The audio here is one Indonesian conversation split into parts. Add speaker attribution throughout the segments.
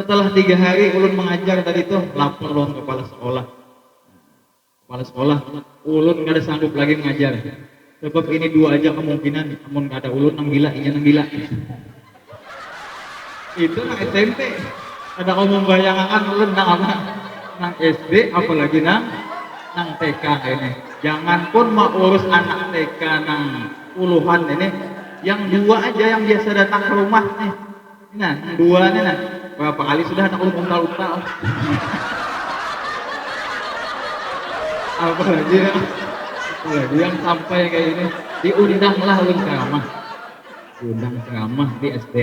Speaker 1: Setelah 3 hari ulun mengajar tadi tuh lapor loh kepala sekolah. Kepala sekolah, ulun nggak ada sanggup lagi mengajar. Sebab ini dua aja kemungkinan, namun nggak ada ulun nang gila, iya nang gila. Itu nang SMP. Ada kamu membayangkan ulun nang apa? Nang SD, apalagi nang TK ini. Jangan pun mau urus anak TK nang puluhan ini, yang dua aja yang biasa datang ke rumah nih. Nah, dua nih nah. Berapa kali sudah anak ulun untal-untal. Apalagi yang sampai kayak ini diundanglah ulun ceramah, diundang ceramah di SD.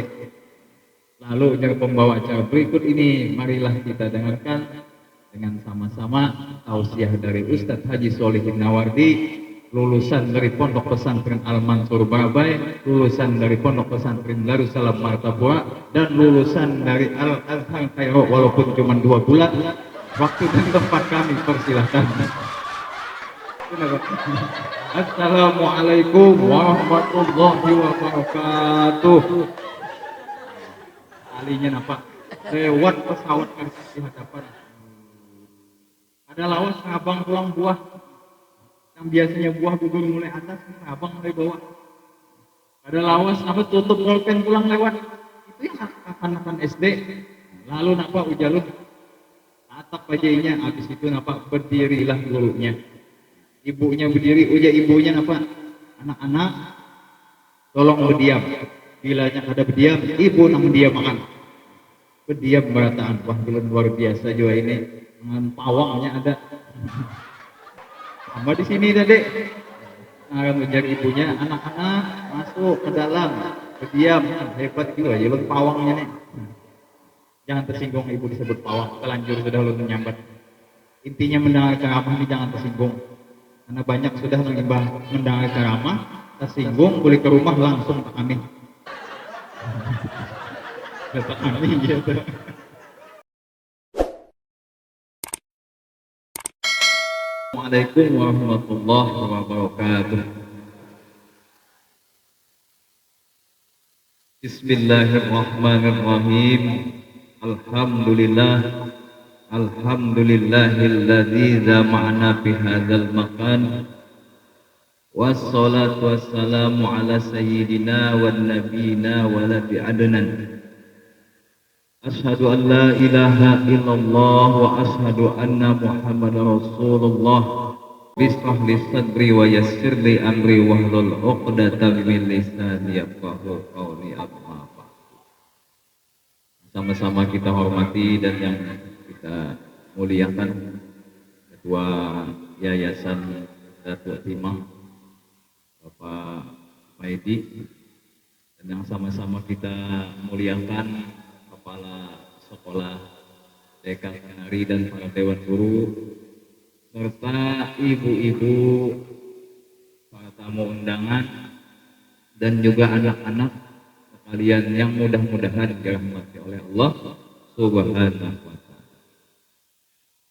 Speaker 1: Lalu dari pembawa acara berikut ini, marilah kita dengarkan dengan sama-sama tausiah dari Ustadz Haji Solihin Nawardi, lulusan dari Pondok Pesantren Al Mansur Barabai, lulusan dari Pondok Pesantren Darussalam Martapura, dan lulusan dari Al Azhar Kairo walaupun cuma 2 bulan. Waktu dan tempat kami persilahkan. Assalamualaikum warahmatullahi wabarakatuh. Alinya napa? Lewat pesawat kertas di hadapan. Ada lawas abang pulang buah. Yang biasanya buah gugur mulai atas, abang mulai bawah. Ada lawas apa tutup bolpen pulang lewat. Itu yang akan SD. Lalu napa ujalun atap bajainya, habis itu napa berdirilah gurunya. Ibunya berdiri, uja ibunya napa? Anak-anak tolong berdiam. Bila ada berdiam, ibu nang berdiam makan. Berdiam berataan. Wah, luar biasa juga ini. Dengan pawangnya ada. Sama di sini tadi. Nah, menjar ibunya, anak-anak masuk ke dalam, berdiam. Hebat juga, ya pawangnya nih. Jangan tersinggung ibu disebut pawang, telanjur sudah lu menyambat. Intinya mendengar ceramah ini jangan tersinggung. Karena banyak sudah mendengar ceramah, tersinggung, boleh ke rumah langsung Pak Amin. Pak Amin gitu. Assalamualaikum warahmatullahi wabarakatuh. Bismillahirrahmanirrahim. Alhamdulillah. Alhamdulillahilladzi zama'na fi hadzal makan. Wassalatu wassalamu ala sayyidina wan nabiyina wa nabi adnan. Asyhadu an la ilaha illallah wa asyhadu anna Muhammadar Rasulullah. Bismillah li sadri wa yassir li amri wahlul 'uqdatam min lisani yafqahu qawli. Amma ba'd. Sama-sama kita hormati dan yang kita muliakan Ketua Yayasan Datuk Timah Bapak Maidi, dan yang sama-sama kita muliakan Kepala Sekolah Dekan Kenari dan para Dewan Guru serta ibu-ibu, para tamu undangan, dan juga anak-anak sekalian yang mudah-mudahan dirahmati oleh Allah Subhanahu wa Ta'ala.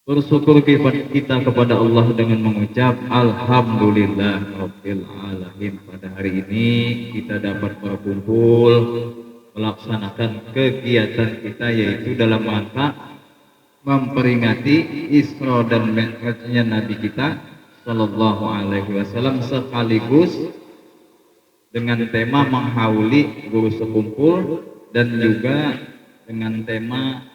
Speaker 1: Bersyukur kita kepada Allah dengan mengucap Alhamdulillah Rabbil Alamin. Pada hari ini kita dapat berkumpul melaksanakan kegiatan kita, yaitu dalam rangka memperingati Isra dan Mi'rajnya Nabi kita Sallallahu Alaihi Wasallam, sekaligus dengan tema menghauli guru sekumpul, dan juga dengan tema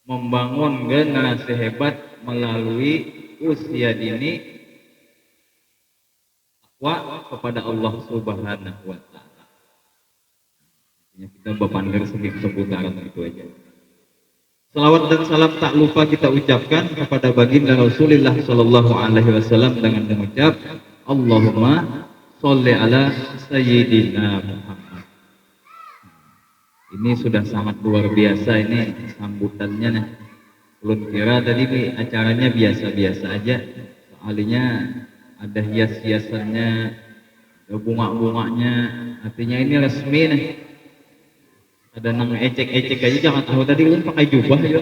Speaker 1: membangun generasi hebat melalui usia dini takwa kepada Allah Subhanahu wa Ta'ala. Kita berpandang seputaran itu aja. Salawat dan salam tak lupa kita ucapkan kepada baginda Rasulullah Sallallahu Alaihi Wasallam dengan mengucap Allahumma sholli ala Sayyidina Muhammad. Ini sudah sangat luar biasa ini sambutannya nih. Belum kira tadi acaranya biasa-biasa aja. Soalnya ada hias-hiasannya, ada bunga-bunganya. Artinya ini resmi nih. Ada nang ecek-ecek aja, jangan tahu tadi lu pakai jubah ya.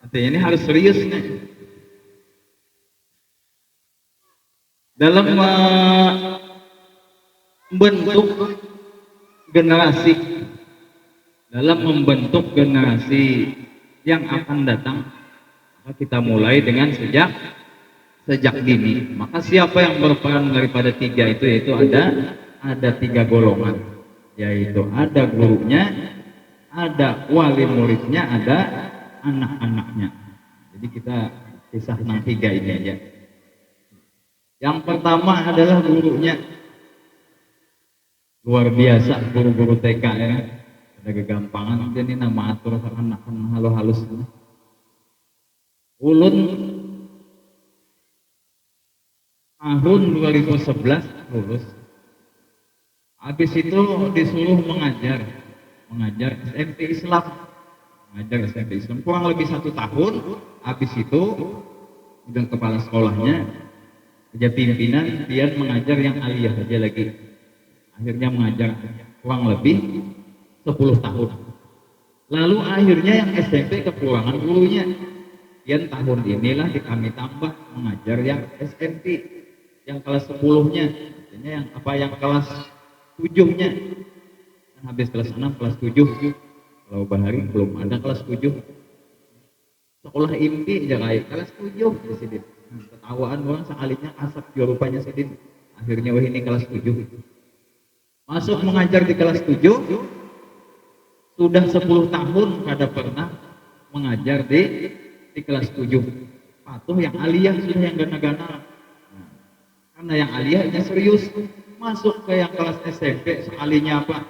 Speaker 1: Artinya ini harus serius nih. Dalam membentuk generasi
Speaker 2: dalam membentuk generasi yang akan datang. Maka kita mulai dengan sejak dini. Maka siapa yang berperan daripada tiga itu, yaitu ada tiga golongan, yaitu ada gurunya, ada wali muridnya, ada anak-anaknya. Jadi kita kisah tentang tiga ini aja. Yang pertama adalah gurunya. Luar biasa guru-guru TK ya. Ada kegampangan aja nih nama atur anak halus-halus. Ulun tahun 2011 lulus. Habis itu disuruh mengajar SMP Islam, kurang lebih 1 tahun. Habis itu udah kepala sekolahnya, kerja pimpinan, dia mengajar yang aliyah aja lagi. Akhirnya mengajar kurang lebih 10 tahun. Lalu akhirnya yang SMP kekurangan gurunya. Yang tahun inilah kami tambah mengajar yang SMP, yang kelas 10-nya, yang kelas 7-nya. Kan habis kelas 6, kelas 7. Kalau Bahari belum ada kelas 7. Sekolah impi aja kayak kelas 7 di sini. Ketawaan orang sekalinya asap rupanya sidin. Akhirnya wah ini kelas 7. Masuk mengajar di kelas 7. Sudah 10 tahun kada pernah mengajar di kelas 7. Patuh yang aliyah sudah yang gana-gana. Karena yang aliyahnya serius, masuk ke yang kelas SMP sekalinya apa?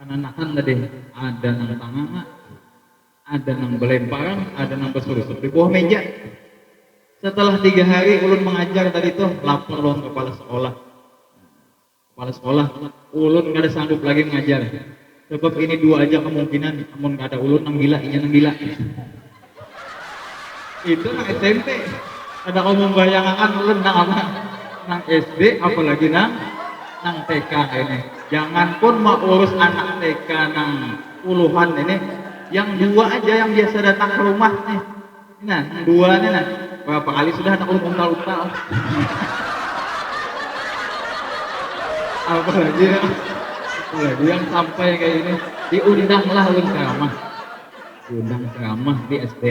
Speaker 2: Anak-anak tadi ada nang tangan, ada nang belemparan, ada nang bersuruh di bawah meja. Setelah 3 hari ulun mengajar tadi tuh, lapor loh kepala sekolah, ulun nggak ada sanggup lagi mengajar. Sebab ini 2 aja kemungkinan, namun nggak ada ulun nang gila, nang gila. Itu nang SMP. Ada kamu membayangkan ulun nang apa? Nang SD, apalagi nang TK ini. Jangan pun mau urus anak TK nang puluhan ini, yang 2 aja yang biasa datang ke rumah nih. Nah, 2 nih nah. Berapa kali sudah anak ulun untal-untal. Apalagi yang sampai kayak ini, diundanglah ulun ceramah. Diundang ceramah di SD.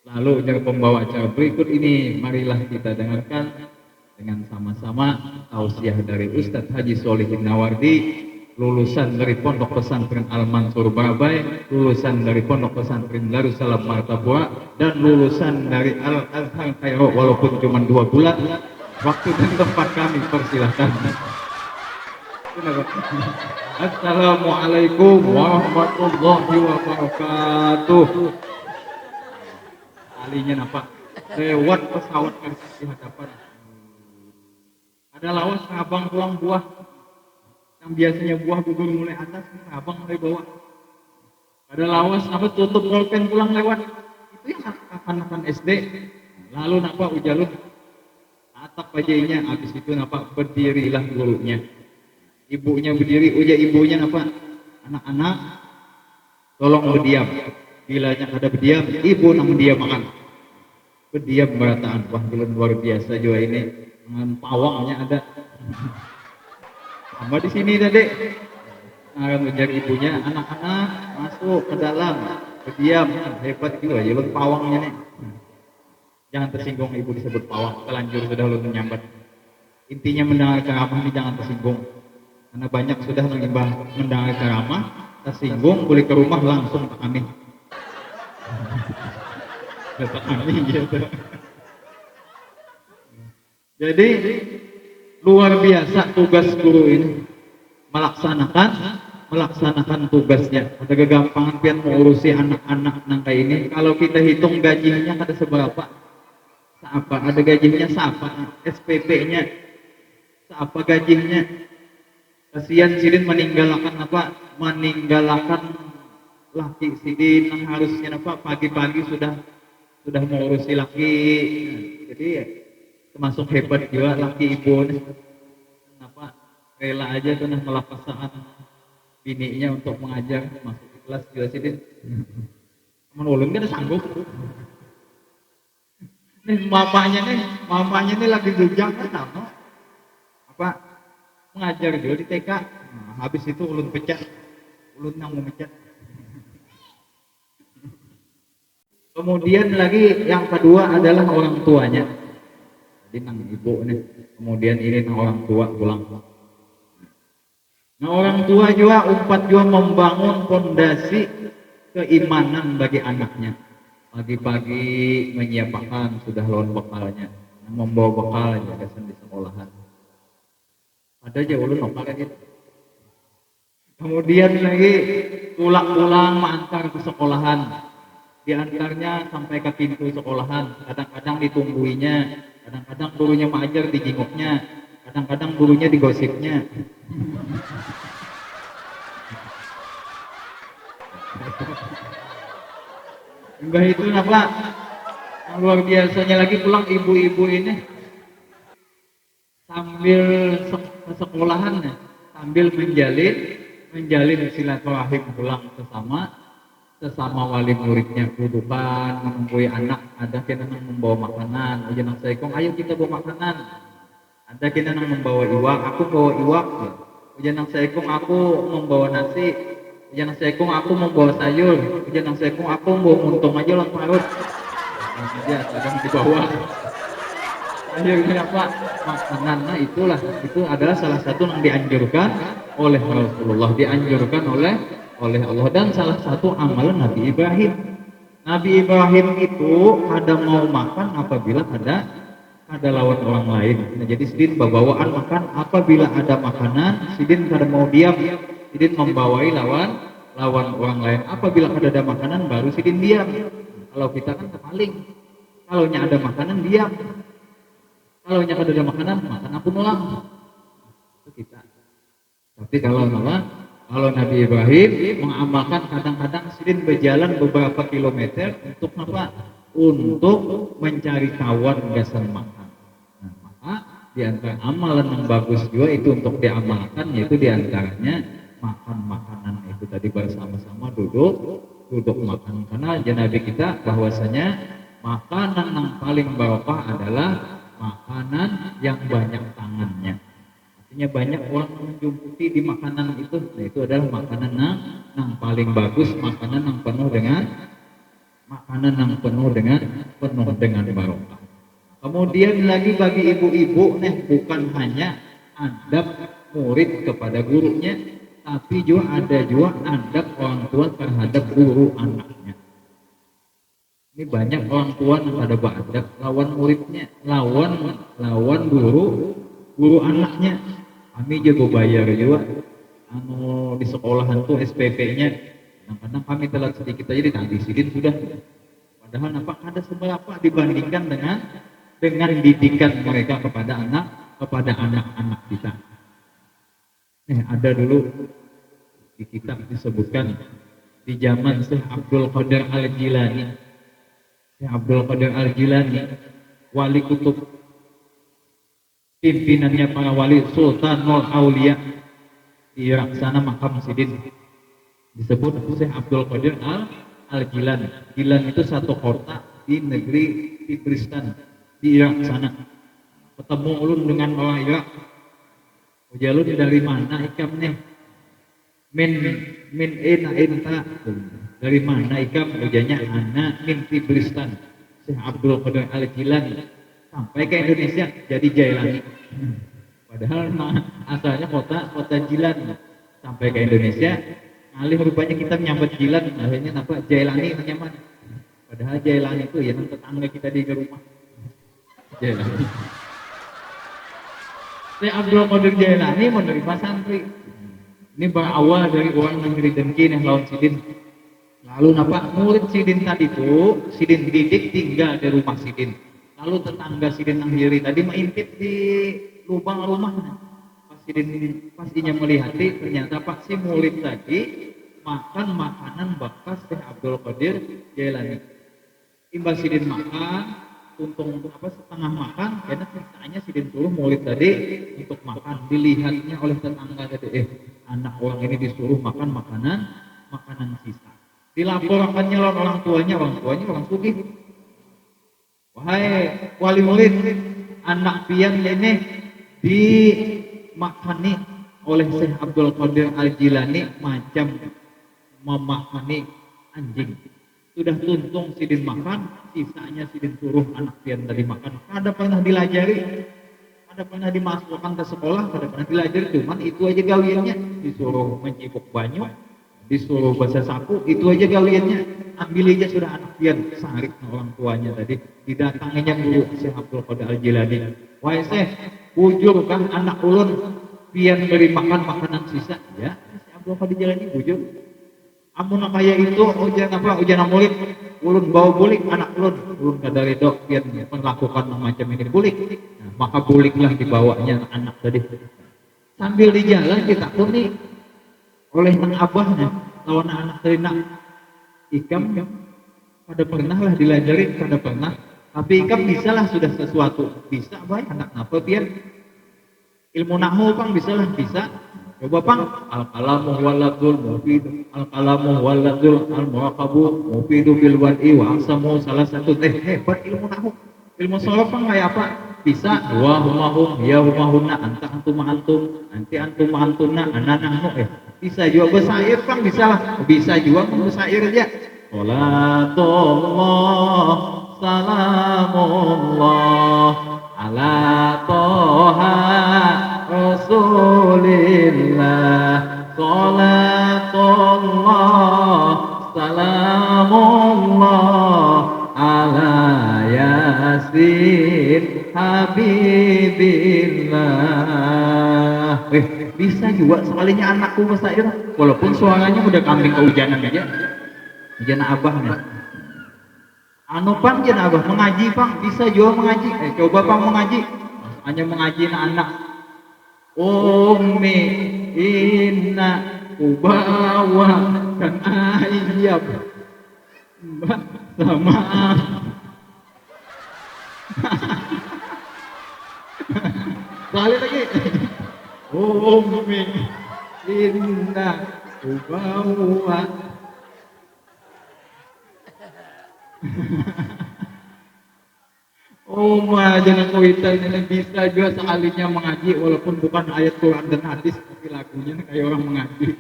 Speaker 2: Lalu dari pembawa acara berikut ini, marilah kita dengarkan dengan sama-sama tausiah dari Ustadz Haji Solihin Nawardi, lulusan dari Pondok Pesantren Al Mansur Barabai, lulusan dari Pondok Pesantren Darussalam Martapura, dan lulusan dari Al Azhar Kairo walaupun cuma 2 bulan. Waktu dan tempat kami persilahkan. Assalamualaikum warahmatullahi wabarakatuh. Alinya apa? Lewat pesawat kasih di hadapan. Ada lawas abang pulang buah. Yang biasanya buah gugur mulai atas, abang mulai bawah. Ada lawas apa tutup rolpen pulang lewat. Itu yang kapan-kapan SD. Lalu napa ujalun atap bajainya, habis itu napa berdirilah gurunya. Ibunya berdiri, uja ibunya napa? Anak-anak tolong berdiam. Bilanya ada berdiam, ibu nang berdiam makan. Berdiam berataan, wah luar biasa juga ini. Dengan pawangnya ada. Sama di sini tadi. Akan menjadi ibunya, anak-anak masuk ke dalam, berdiam, hebat juga, jalur pawangnya nih. Jangan tersinggung ibu disebut pawang, telanjur sudah lu menyambat. Intinya mendengar ceramah ini jangan tersinggung. Karena banyak sudah mendengar ceramah, tersinggung, boleh ke rumah langsung ke kami. Kata kami gitu. Jadi luar biasa tugas guru ini, melaksanakan tugasnya. Ada kegampangan pian mengurusi anak-anak nangka ini. Kalau kita hitung gajinya ada seberapa? Seapa? Ada gajinya seapa? SPP-nya seapa gajinya? Kasihan sidin meninggalkan apa? Meninggalkan laki sidin yang harusnya apa? Pagi-pagi sudah mengurusi laki. Jadi termasuk hebat juga laki ibu. Kenapa rela aja tuh melepas saat bininya untuk mengajar, masuk kelas juga sidin. Menulun kan sanggup. Mamanya nih lagi jujang kan sama. Apa? Mengajar juga di TK. Nah, habis itu ulun pecah.
Speaker 1: ulun yang memecat. Kemudian lagi yang kedua adalah orang tuanya. Jadi nang ibu nih, kemudian ini nang orang tua pulang. Nah orang tua juga umpat juga membangun fondasi keimanan bagi anaknya. Pagi-pagi menyiapkan sudah lawan bekalnya, membawa bekal aja kesan di sekolahan. Ada aja ulun nopal gitu. Kemudian lagi pulang-pulang mengantar ke sekolahan, diantarnya sampai ke pintu sekolahan. Kadang-kadang ditungguinya, kadang-kadang gurunya mengajar dijenguknya, kadang-kadang gurunya digosipnya. Mbah itu apa? Yang luar biasanya lagi pulang ibu-ibu ini sambil ke sekolahan ya, sambil menjalin silaturahim pulang sesama wali muridnya, kedudukan menunggui anak, ada kena yang membawa makanan, ujian saya kong ayo kita bawa makanan, ada kena yang membawa iwak, aku bawa iwak, ujian saya kong aku membawa nasi, ujian saya kong aku membawa sayur, ujian saya kong aku membawa muntung aja lawan parut, dia kadang di bawah. Akhirnya apa? Makanannya itu adalah salah satu yang dianjurkan oleh Rasulullah, dianjurkan oleh Allah, dan salah satu amalan Nabi Ibrahim. Nabi Ibrahim itu ada mau makan apabila ada lawan orang lain. Nah, jadi sidin bawaan makan apabila ada makanan, sidin kada mau diam, sidin membawai lawan orang lain. Apabila ada makanan baru sidin diam. Kalau kita kan terpaling. Kalau ada makanan diam. Kalau nyakad ada makanan, makan aku nulang. Itu kita. Tapi kalau Nabi Ibrahim mengamalkan kadang-kadang sidin berjalan beberapa kilometer untuk apa? Untuk mencari kawan gasan makan. Nah, maka di antara amalan yang bagus juga itu untuk diamalkan, yaitu diantaranya makan makanan itu tadi bersama-sama duduk makan. Karena Nabi kita bahwasanya makanan yang paling barokah adalah makanan yang banyak tangannya. Artinya banyak orang menjumpai di makanan itu. Nah, itu adalah makanan yang paling bagus, makanan yang penuh dengan barokah. Kemudian lagi bagi ibu-ibu bukan hanya adab murid kepada gurunya, tapi juga ada adab orang tua terhadap guru anaknya. Ini banyak orang tua yang pada beradab lawan muridnya, lawan guru anaknya. Kami juga bayar juga di sekolahan tuh SPP-nya. Kadang-kadang kami telat sedikit aja ditagih sidin sudah. Padahal ada seberapa dibandingkan dengan didikan mereka kepada anak-anak kita. Ada dulu di kitab disebutkan di zaman Syekh Abdul Qadir Al-Jilani. Abdul Qadir Al-Jilani, wali kutub, pimpinannya para wali, Sultanul Aulia di Irak sana, makam sidin disebut Syekh Abdul Qadir Al-Jilani. Jilan itu satu kota di negeri Tiflistan di Irak sana. Ketemu ulun dengan orang Irak, ujalun dari mana ikam nih? Min enta dari mana ikam? Ujarnya anak min Tiflistan. Syekh Abdul Qadir Al-Jilani sampai ke Indonesia jadi Jailani. Padahal asalnya kota Jilan, sampai ke Indonesia alih rupanya kita menyambat Jilan, akhirnya nampak Jailani nyaman. Padahal Jailani itu ya tetangga kita di rumah. Jailani. Syekh Abdul Qadir Jailani menerima santri. Ini berawal dari orang negeri dengki lawan sidin. Lalu murid sidin tadi itu sidin didik tinggal di rumah sidin. Lalu tetangga sidin yang diri tadi mengintip di lubang rumahnya. Pas inya melihat ternyata si murid tadi makan makanan bekas Syekh Abdul Qadir Jailani. Imbas sidin makan, untung setengah makan, karena ceritanya sidin suruh murid tadi untuk makan, dilihatnya oleh tetangga tadi, anak orang ini disuruh makan makanan sisa. Dilaporkannya orang tuanya orang sugih. Wahai wali murid, anak pian ini dimakani oleh Syekh Abdul Qadir Al-Jilani macam
Speaker 2: memahami anjing. Sudah tuntung sidin makan, sisanya sidin suruh anak pian tadi makan. Kada pernah dilajari, kada pernah dimasukkan ke sekolah, kada pernah dilajari, cuman itu aja gawiannya. Disuruh mencipuk banyu, disuruh basah sapu, itu aja gawiannya. Ambil aja sudah anak pian, sarik orang tuanya tadi. Didatanginya guru Syekh Abdul Qadir Al-Jilani. Wahai Syekh, bujur kan anak ulun pian beri makan makanan sisa? Ya, Syekh Abdul Qadir Al-Jilani bujur. Amun kaya itu ujian murid ulun bawa bulik anak ulun kadar itu pian melakukan macam ini bulik. Nah, maka buliklah dibawanya anak tadi. Sambil di jalan kita pun nih oleh nang abahnya lawan anak tadi nak ikam pada pernah lah dilajarin, pada pernah, tapi ikam bisa lah sudah sesuatu, bisa baik anak apa pian ilmu nahwu pang bisa lah, bisa coba pang al kalamu waladul mufid, al kalamu waladul al muraqabu mufidu bil wadi wa aksamu salah satu hebat ilmu nahwu, ilmu sorof pang kayak apa bisa wa humahum ya humahunna anta antuma antum nanti antuma antunna ana nahnu bisa juga bersair pang bisa lah, bisa juga bersair aja. Salatullah salamullah ala toha rasulillah salatullah salamullah ala yasin habibillah. Bisa juga sekalinya anakku bersair walaupun suaranya udah kambing kehujanan aja. Hujan abahnya anu pang jan abah mengaji pang bisa juga mengaji, coba pang mengaji hanya mengaji na anak ummi inna kubawa kan ayam mbak sama balik lagi ummi inna kubawa. Oh mah jangan kuitan ini bisa juga sekalinya mengaji walaupun bukan ayat Quran dan hadis tapi lagunya kayak orang mengaji.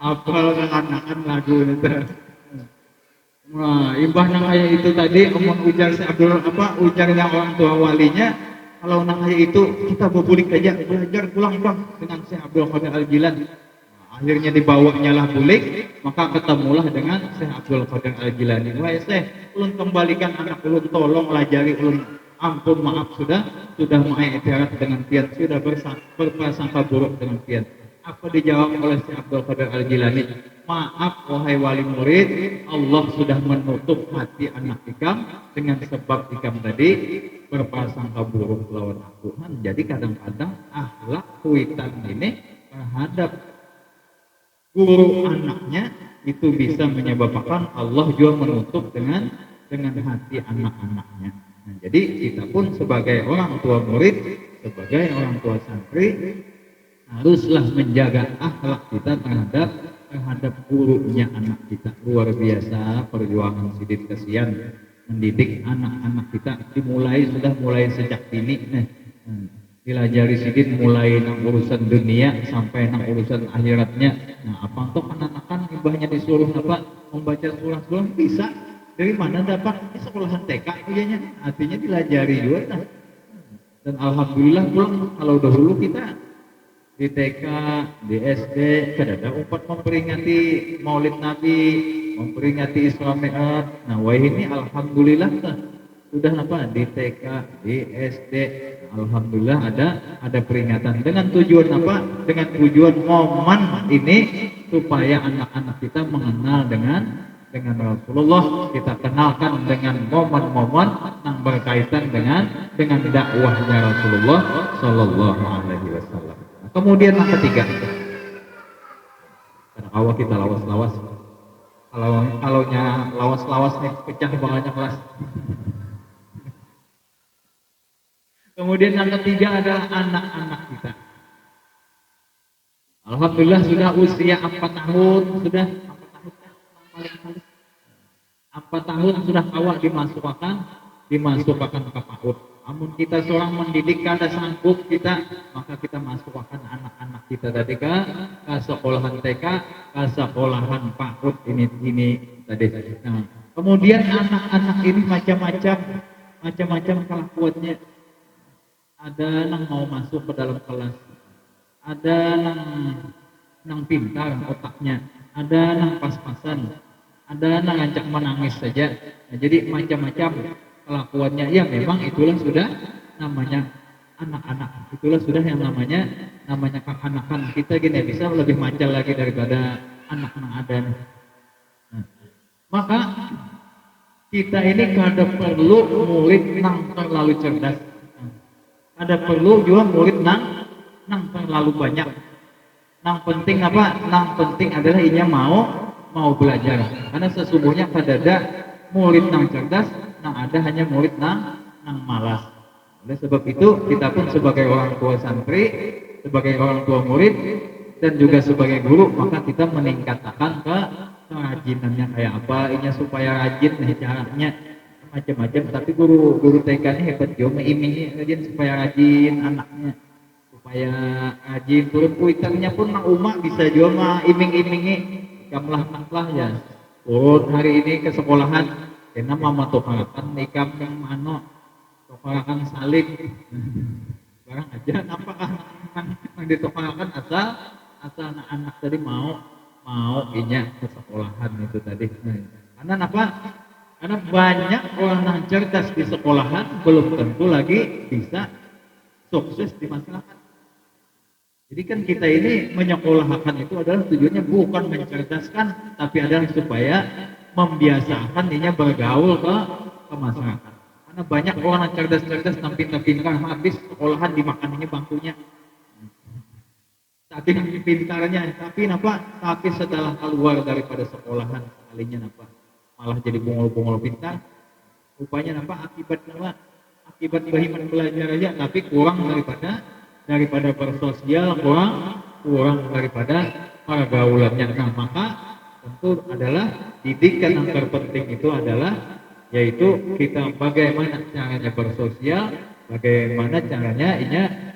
Speaker 2: Apal kan lagu itu. Wah, imbah nang ayat itu tadi omong ujar si Abdul ujarnya orang tua walinya kalau nang ayat itu kita berbulik aja belajar pulang bang dengan si Abdul Qadir Al-Jilani. Akhirnya dibawanya lah bulik, maka ketemulah dengan Syekh Abdul Qadir Al-Jilani. Wahai Syekh, ulun kembalikan anak ulun, tolong lajari ulun. Ampun maaf sudah mengiktiraf dengan pian, sudah berprasangka buruk dengan pian. Apa dijawab oleh Syekh Abdul Qadir Al-Jilani? Maaf wahai wali murid, Allah sudah menutup hati anak ikam dengan sebab ikam tadi berprasangka buruk lawan aku. Jadi kadang-kadang akhlak kuitan ini terhadap guru anaknya itu bisa menyebabkan Allah juga menutup dengan hati anak-anaknya. Nah, jadi kita pun sebagai orang tua murid, sebagai orang tua santri haruslah menjaga akhlak kita terhadap gurunya anak kita. Luar biasa perjuangan sidin kesian mendidik anak-anak kita sudah mulai sejak dini. Dilajari sidin mulai nang urusan dunia sampai nang urusan akhiratnya. Nah, apa untuk anak-anak ibahnya disuruh membaca surah bisa dari mana dapat di sekolahan TK kayaknya artinya dilajari juga nah. Dan alhamdulillah pulang kalau dahulu kita di TK di SD kadada upat memperingati Maulid Nabi, memperingati Isra Mi'raj. Nah, wah ini alhamdulillah sudah di TK di SD alhamdulillah ada peringatan dengan tujuan dengan tujuan momen ini supaya anak-anak kita mengenal dengan Rasulullah, kita kenalkan dengan momen-momen yang berkaitan dengan dakwahnya Rasulullah Shallallahu Alaihi Wasallam. Kemudian yang ketiga, karena awal kita lawas-lawas, kalaunya lawas-lawas nih pecah banyak kelas. Kemudian yang ketiga adalah anak-anak kita. Alhamdulillah sudah usia 4 tahun, sudah 4 tahun sudah awak dimasukkan dimasukkan ke PAUD. Namun kita seorang mendidik kada sanggup kita, maka kita masukkan anak-anak kita tadi ke sekolahan TK, ke sekolahan PAUD ini tadi. Nah, kemudian anak-anak ini macam-macam kelakuannya. Ada yang mau masuk ke dalam kelas, ada yang pintar otaknya, ada yang pas-pasan, ada yang ngajak menangis saja. Nah, jadi macam-macam kelakuannya. Ya memang itulah sudah namanya anak-anak, itulah sudah yang namanya kekanakan. Kita gini bisa lebih macal lagi daripada anak-anak ada. Nah, maka kita ini kada perlu murid nang terlalu cerdas, ada perlu juga murid nang terlalu banyak. Nang penting apa? Nang penting adalah inya mau belajar. Karena sesungguhnya kada ada murid nang cerdas, nang ada hanya murid nang malas. Oleh sebab itu kita pun sebagai orang tua santri, sebagai orang tua murid, dan juga sebagai guru, maka kita meningkatkan kerajinannya kayak apa, inya supaya rajin nih caranya macam-macam. Tapi guru TK ini hebat juga, mengimingi rajin supaya rajin anaknya, supaya rajin. Turun kuitannya pun nang umak bisa juga mah iming-imingi, kamlah ya. Turun hari ini ke sekolahan, karena mama tukarakan ikam yang mano, tukarakan salib. Barang aja, apakah yang ditukarakan asal anak-anak tadi mau inya ke sekolahan itu tadi. Karena apa? Karena banyak orang yang cerdas di sekolahan belum tentu lagi bisa sukses di masyarakat. Jadi kan kita ini menyekolahkan itu adalah tujuannya bukan mencerdaskan, tapi adalah supaya membiasakan dirinya bergaul ke masyarakat. Karena banyak orang yang cerdas-cerdas pintar-pintar habis sekolahan dimakaninya bangkunya. Saking pintarnya, tapi setelah keluar daripada sekolahan sekalinya malah jadi bungol-bungol pintar. Rupanya akibat bahiman belajar aja, tapi kurang daripada bersosial, kurang daripada pergaulannya. Nah, maka tentu adalah didikan yang terpenting itu adalah yaitu kita bagaimana caranya bersosial, bagaimana caranya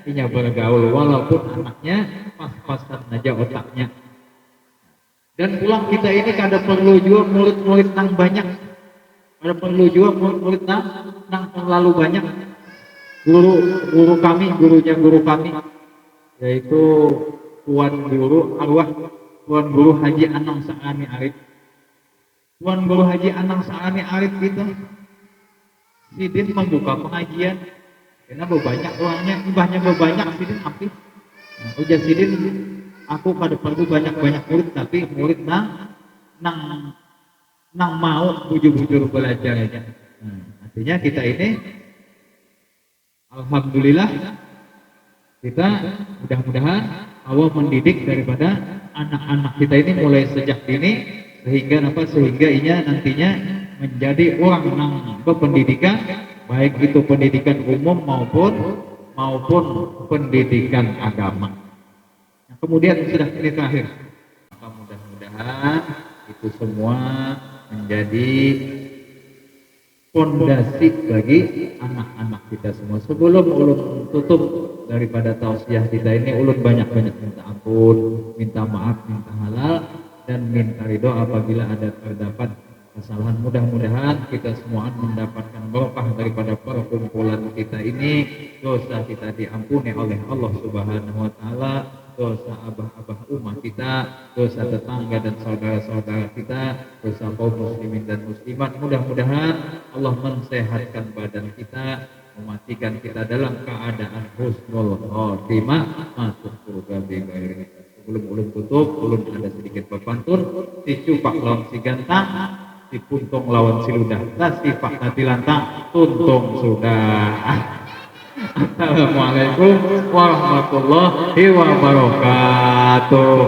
Speaker 2: inya bergaul walaupun anaknya pas-pasan aja otaknya. Dan pulang kita ini kada perlu juga murid-murid nang banyak, kada perlu juga murid-murid nang terlalu banyak. Guru kami yaitu Tuan Guru Haji Anang Saami Arif. Tuan Guru Haji Anang Saami Arif itu Sidin membuka pengajian. Karena banyak orangnya, ibahnya banyak Sidin aktif. Nah, ujar Sidin, aku pada perlu banyak murid, tapi murid nang mau bujur-bujur belajar aja. Nah, artinya kita ini alhamdulillah kita mudah-mudahan Allah mendidik daripada anak-anak kita ini mulai sejak dini sehingga inya nantinya menjadi orang yang berpendidikan, baik itu pendidikan umum maupun pendidikan agama. Nah, kemudian sudah ini terakhir, maka mudah-mudahan itu semua menjadi fondasi bagi anak-anak kita semua. Sebelum ulun tutup daripada tausiah kita ini, ulun banyak-banyak minta ampun, minta maaf, minta halal, dan minta ridho apabila ada terdapat kesalahan. Mudah-mudahan kita semua mendapatkan berkah daripada perkumpulan kita ini, dosa kita diampuni oleh Allah Subhanahu wa taala, dosa abah-abah umat kita, dosa tetangga dan saudara-saudara kita, dosa kaum muslimin dan muslimat. Mudah-mudahan Allah mensehatkan badan kita, mematikan kita dalam keadaan husnul khotimah, masuk surga bighairi hisab. Sebelum ulun tutup, ulun ada sedikit berpantun. Si cupak lawan si gantang, si puntung lawan si ludah, si pak nanti lantang, tuntung sudah. Assalamualaikum warahmatullahi wabarakatuh.